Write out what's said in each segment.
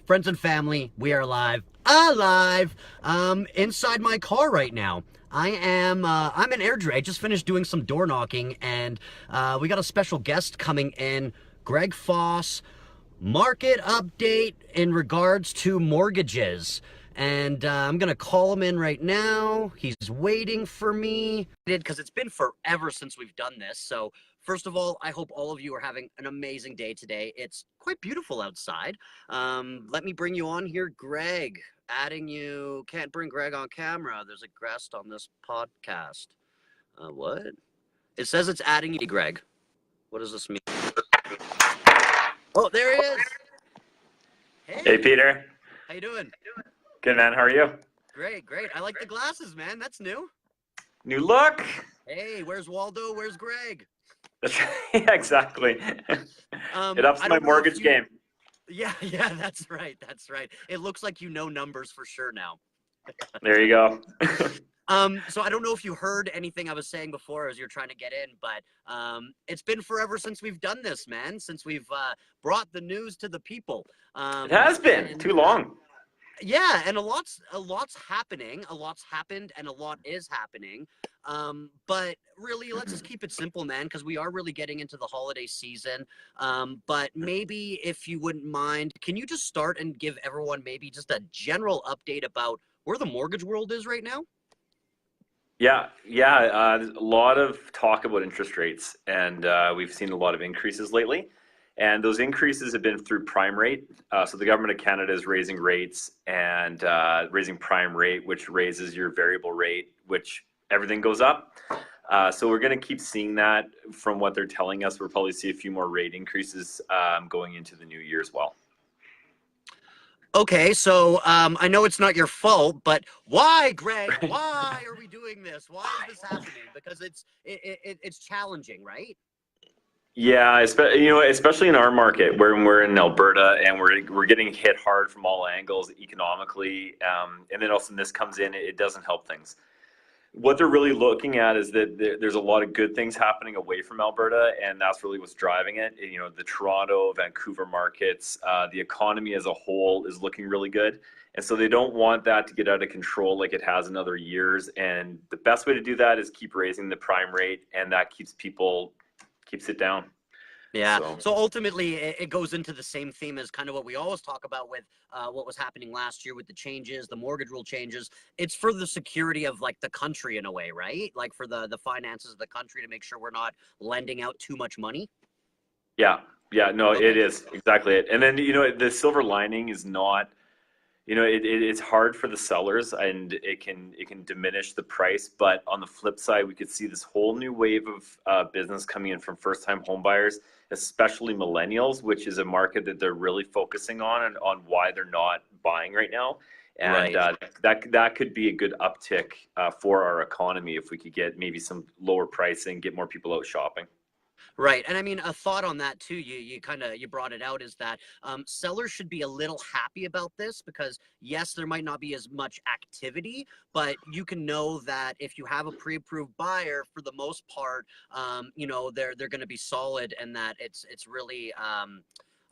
Friends and family, we are live. Alive! Inside my car right now. I'm in Airdrie. I just finished doing some door knocking, and we got a special guest coming in, Greg Foss. Market update in regards to mortgages. And I'm going to call him in right now. He's waiting for me because it's been forever since we've done this. So, first of all, I hope all of you are having an amazing day today. It's quite beautiful outside. Let me bring you on here, Greg. Adding you. Can't bring Greg on camera. There's a guest on this podcast. What? It says it's adding you, Greg. What does this mean? Oh, there he is. Hey, Hey, Peter. how you doing? Good, man. How are you? Great, great. I like the glasses, man. That's new. New look? Hey, where's Waldo? Where's Greg? Yeah, exactly. It ups I my don't know if mortgage you. game. Yeah, yeah, that's right. That's right. It looks like you know numbers for sure now. There you go. So I don't know if you heard anything I was saying before as you're trying to get in, but it's been forever since we've done this, man. Since we've brought the news to the people. It has been And too long. Yeah, and a lot's happening. A lot's happened, and a lot is happening. But really, let's just keep it simple, man, because we are really getting into the holiday season. But maybe if you wouldn't mind, can you just start and give everyone maybe just a general update about where the mortgage world is right now? Yeah. There's a lot of talk about interest rates, and we've seen a lot of increases lately. And those increases have been through prime rate. So the government of Canada is raising rates and raising prime rate, which raises your variable rate, which everything goes up. So we're going to keep seeing that from what they're telling us. We'll probably see a few more rate increases going into the new year as well. Okay, so I know it's not your fault, but why, Greg? Why are we doing this? Why is this happening? Because it's challenging, right? Yeah, especially in our market where we're in Alberta and we're getting hit hard from all angles economically, and then also this comes in, it doesn't help things. What they're really looking at is that there's a lot of good things happening away from Alberta, and that's really what's driving it. You know, the Toronto, Vancouver markets, the economy as a whole is looking really good, and so they don't want that to get out of control like it has in other years. And the best way to do that is keep raising the prime rate, and that keeps it down. Yeah. So. So ultimately, it goes into the same theme as kind of what we always talk about with what was happening last year with the changes, the mortgage rule changes. It's for the security of like the country in a way, right? Like for the finances of the country to make sure we're not lending out too much money. Yeah, yeah, no, it Okay. is exactly it. And then, the silver lining is not, it's hard for the sellers and it can diminish the price. But on the flip side, we could see this whole new wave of business coming in from first-time home buyers, especially millennials, which is a market that they're really focusing on and on why they're not buying right now. And Right. that could be a good uptick for our economy if we could get maybe some lower pricing, get more people out shopping. Right. And I mean, a thought on that too, you kind of you brought it out is that sellers should be a little happy about this because yes, there might not be as much activity, but you can know that if you have a pre-approved buyer, for the most part, they're going to be solid and that it's really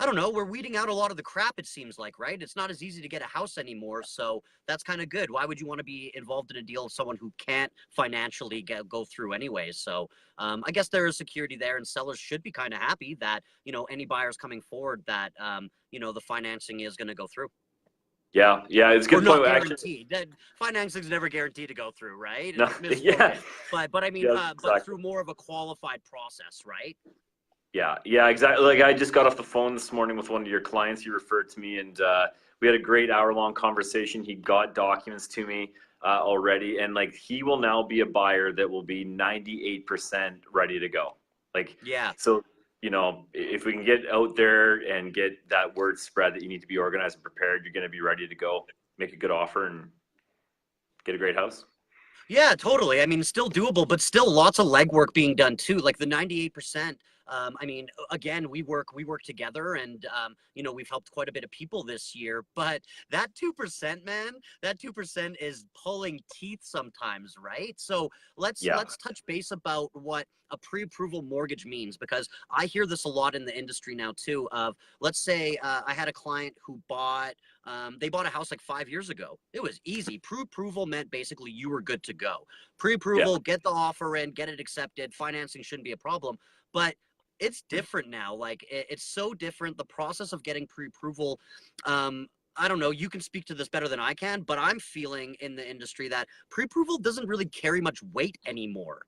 I don't know. We're weeding out a lot of the crap, it seems like, right? It's not as easy to get a house anymore. So that's kind of good. Why would you want to be involved in a deal with someone who can't financially go through anyways? So I guess there is security there, and sellers should be kind of happy that any buyers coming forward that the financing is going to go through, Yeah, it's a or good not point. Actually, guaranteed. That financing is never guaranteed to go through, right? no, yeah, Misspoken, but I mean, yeah, but exactly. through more of a qualified process, right? Yeah, exactly. Like I just got off the phone this morning with one of your clients. He referred to me, and we had a great hour-long conversation. He got documents to me already, and like he will now be a buyer that will be 98% ready to go. Like, Yeah. so if we can get out there and get that word spread that you need to be organized and prepared, you're going to be ready to go, make a good offer, and get a great house. Yeah, totally. I mean, still doable, but still lots of legwork being done too. Like the 98%, I mean, again, we work together, and we've helped quite a bit of people this year. But that 2%, man, that 2% is pulling teeth sometimes, right? So Yeah. let's touch base about what a pre-approval mortgage means, because I hear this a lot in the industry now too. Of, let's say I had a client who they bought a house like 5 years ago. It was easy. Pre-approval meant basically you were good to go. Yeah. Pre-approval, get the offer in, get it accepted. Financing shouldn't be a problem. But it's different now. Like it's so different. The process of getting pre-approval, I don't know. You can speak to this better than I can, but I'm feeling in the industry that pre-approval doesn't really carry much weight anymore.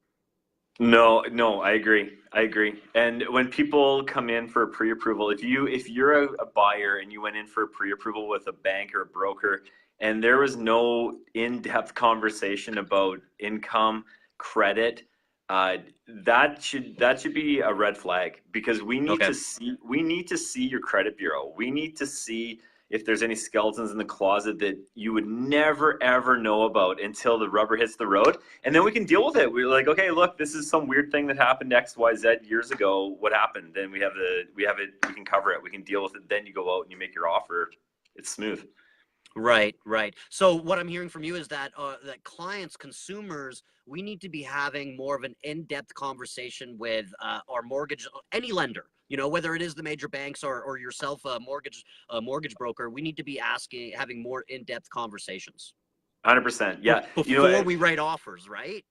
No, no, I agree. I agree. And when people come in for a pre-approval, if you're a buyer and you went in for a pre-approval with a bank or a broker, and there was no in-depth conversation about income, credit, uh, that should be a red flag, because Okay. we need to see your credit bureau. We need to see if there's any skeletons in the closet that you would never ever know about until the rubber hits the road, and then we can deal with it. We're like, okay, look, this is some weird thing that happened XYZ years ago. What happened? Then we have it. We can cover it. We can deal with it. Then you go out and you make your offer. It's smooth. Right, right. So what I'm hearing from you is that that clients, consumers, we need to be having more of an in-depth conversation with our mortgage, any lender. Whether it is the major banks or yourself, a mortgage broker. We need to be having more in-depth conversations 100%. Yeah. before we write offers, right?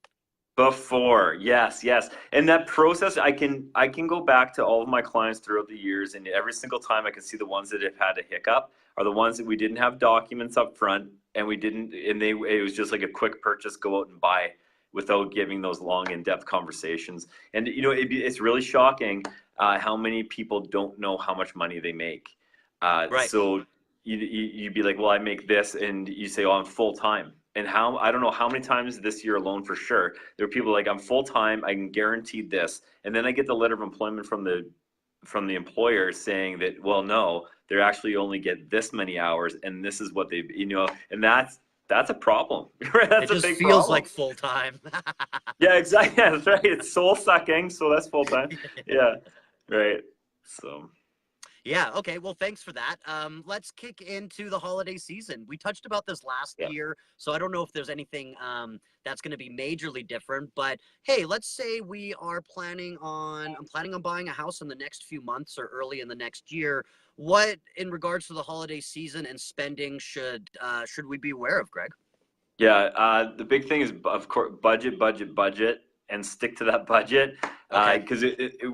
Before, yes, yes. And that process, I can go back to all of my clients throughout the years, and every single time I can see the ones that have had a hiccup are the ones that we didn't have documents up front, and we didn't, and it was just like a quick purchase, go out and buy, without giving those long in-depth conversations. And it's really shocking how many people don't know how much money they make. Right. So you'd be like, well, I make this, and you say, oh, I'm full time. And how, I don't know how many times this year alone for sure, there are people like, I'm full time, I can guarantee this, and then I get the letter of employment from the employer saying that, well, no, they actually only get this many hours, and this is what and that's a problem. It That's a just big feels like problem. full time. Yeah, exactly. Yeah, that's right. It's soul sucking, so that's full time. Yeah, right. So Yeah, okay. Well, thanks for that. Let's kick into the holiday season. We touched about this last yeah. year, so I don't know if there's anything that's going to be majorly different. But hey, let's say I'm planning on buying a house in the next few months or early in the next year. What, in regards to the holiday season and spending, should we be aware of, Greg? Yeah, the big thing is, of course, budget, budget, budget, and stick to that budget. Okay. Because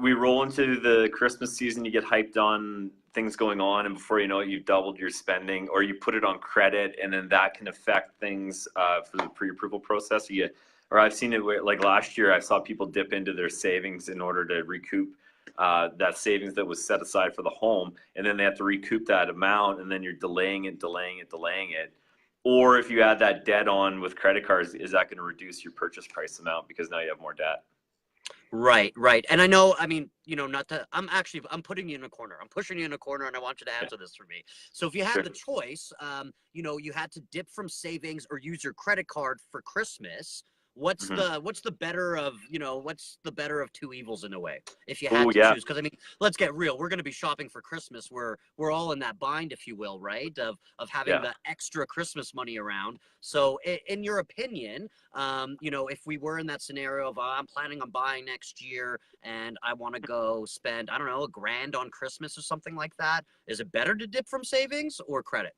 we roll into the Christmas season, you get hyped on things going on, and before you know it, you've doubled your spending, or you put it on credit, and then that can affect things for the pre-approval process. Or I've seen it where, like last year, I saw people dip into their savings in order to recoup that savings that was set aside for the home, and then they have to recoup that amount, and then you're delaying it, delaying it, delaying it. Or if you add that debt on with credit cards, is that going to reduce your purchase price amount because now you have more debt? Right, right. And I know, I mean, not to, I'm putting you in a corner. I'm pushing you in a corner, and I want you to Yeah, answer this for me. So if you had sure. the choice, you had to dip from savings or use your credit card for Christmas, Hmm. what's the better of two evils in a way, if you had Oh to yeah, choose? Because I mean, let's get real. We're going to be shopping for Christmas. We're all in that bind, if you will, right? Of having yeah. the extra Christmas money around. So in your opinion, if we were in that scenario of I'm planning on buying next year and I want to go spend, I don't know, $1,000 on Christmas or something like that, is it better to dip from savings or credit?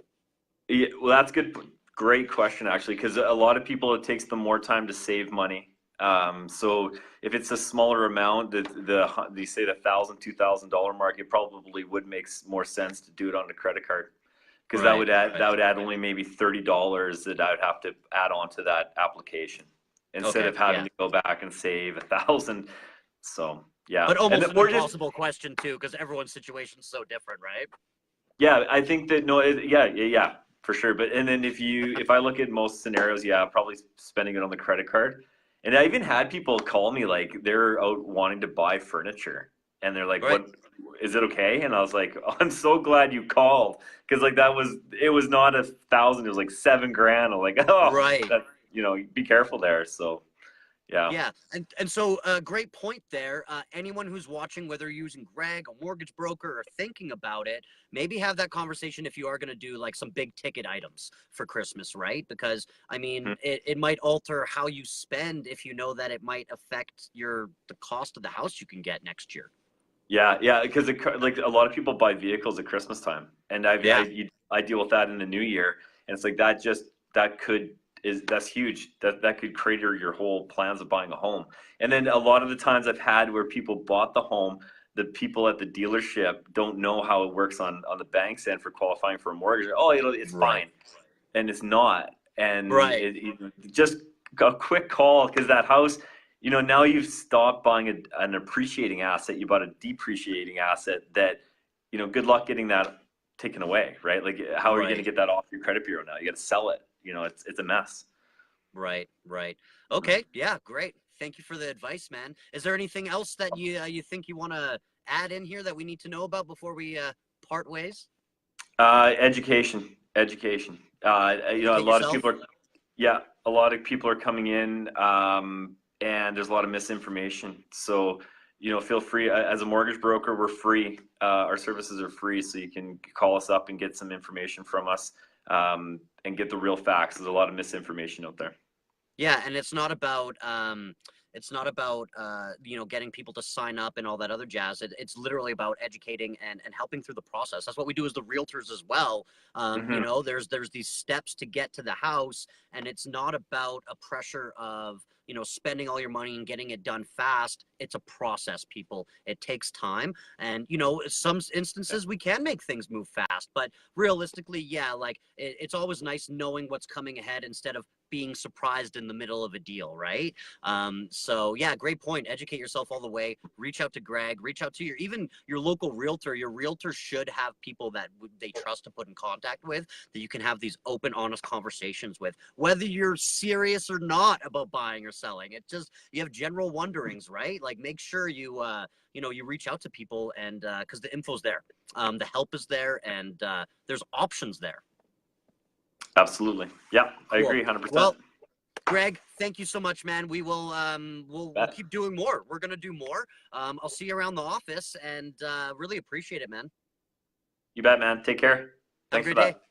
Yeah, well, that's good. Great question, actually, because a lot of people, it takes them more time to save money. So if it's a smaller amount, they say the $1,000, $2,000 mark, it probably would make more sense to do it on a credit card, because that Right, would add right. that would add only maybe $30 that I would have to add on to that application, instead Okay, of having yeah. to go back and save 1,000. So yeah, But and almost then an we're just impossible question too, because everyone's situation's so different, right? yeah, I think that no, yeah, yeah, yeah, for sure. But and then if I look at most scenarios, yeah, probably spending it on the credit card. And I even had people call me like they're out wanting to buy furniture, and they're like, Right, "What is it okay?" And I was like, oh, "I'm so glad you called, because like it was not 1,000, it was like 7 grand." I'm like, "Oh, right. that be careful there." So Yeah. Yeah, and so great point there. Anyone who's watching, whether you're using Greg, a mortgage broker, or thinking about it, maybe have that conversation if you are going to do like some big ticket items for Christmas, right? Because I mean, Mhm. it might alter how you spend if you know that it might affect the cost of the house you can get next year. Yeah, yeah, because like a lot of people buy vehicles at Christmas time, and Yeah, I deal with that in the new year, and it's like that could is that's huge. That could crater your whole plans of buying a home. And then a lot of the times I've had where people bought the home, the people at the dealership don't know how it works on the bank's end for qualifying for a mortgage. Oh, it's right, fine, and it's not. And right, just a quick call because that house, now you've stopped buying an appreciating asset. You bought a depreciating asset that, good luck getting that taken away, right? Like, how are you going to right. get that off your credit bureau now? You got to sell it. It's a mess. Right, right. Mhm. Okay, yeah, great. Thank you for the advice, man. Is there anything else that you think you want to add in here that we need to know about before we part ways? Education. A Educate lot of yourself. people are, yeah, a lot of people are coming in, and there's a lot of misinformation. So, feel free. As a mortgage broker, we're free. Our services are free, so you can call us up and get some information from us, and get the real facts. There's a lot of misinformation out there. Yeah, and it's not about getting people to sign up and all that other jazz. It's literally about educating and helping through the process. That's what we do as the realtors as well. Hmm. There's these steps to get to the house, and it's not about a pressure of spending all your money and getting it done fast. It's a process, people. It takes time, and some instances we can make things move fast, but realistically, yeah, like it's always nice knowing what's coming ahead instead of being surprised in the middle of a deal, right? So yeah, great point. Educate yourself all the way. Reach out to Greg. Reach out to even your local realtor. Your realtor should have people that they trust to put in contact with that you can have these open, honest conversations with, whether you're serious or not about buying or selling. It just you have general wonderings, right? Like make sure you reach out to people and because the info's there, the help is there, and there's options there. Absolutely. Yeah, I Cool. agree 100%. Well, Greg, thank you so much, man. We will we'll Bet. keep doing more. We're gonna do more. I'll see you around the office and really appreciate it, man. You bet, man. Take care. Have a Thanks for great day. that.